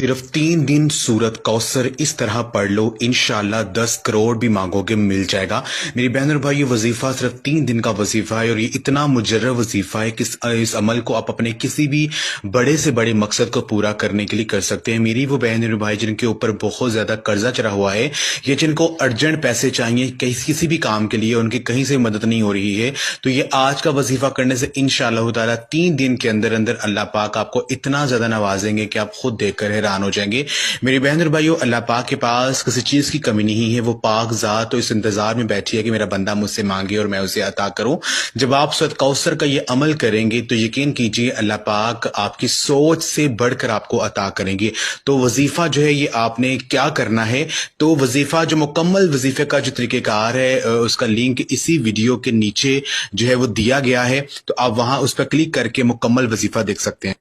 सिर्फ 3 दिन सूरत कौसर इस तरह पढ़ लो, इंशाल्लाह 10 करोड़ भी मांगोगे मिल जाएगा। मेरी बहन और भाई, ये वजीफा सिर्फ 3 दिन का वजीफा है और ये इतना मुजर्रब वजीफा है कि इस अमल को आप अपने किसी भी बड़े से बड़े मकसद को पूरा करने के लिए कर सकते हैं। मेरी वो बहन और भाई जिनके ऊपर बहुत ज्यादा कर्जा चढ़ा हुआ है या जिनको अर्जेंट पैसे चाहिए किसी भी काम के लिए, उनकी कहीं से मदद नहीं हो रही है, तो ये आज का वजीफा करने से इंशाल्लाह ताला 3 दिन के अंदर अंदर अल्लाह पाक आपको इतना ज्यादा नवाजेंगे कि आप खुद देखकर हैरान हो जाएंगे। मेरी बहन और भाइयों, अल्लाह पाक के पास किसी चीज की कमी नहीं है। वो पाक जात तो इस इंतजार में बैठी है कि मेरा बंदा मुझसे मांगे और मैं उसे अता करूं। जब आप सूरत कौसर का ये अमल करेंगे तो यकीन कीजिए अल्लाह पाक आपकी सोच से बढ़कर आपको अता करेंगे। तो वजीफा जो है ये आपने क्या करना है, तो वजीफा जो मुकम्मल वजीफे का जो तरीकेकार है उसका लिंक इसी वीडियो के नीचे जो है वो दिया गया है, तो आप वहां उस पर क्लिक करके मुकम्मल वजीफा देख सकते हैं।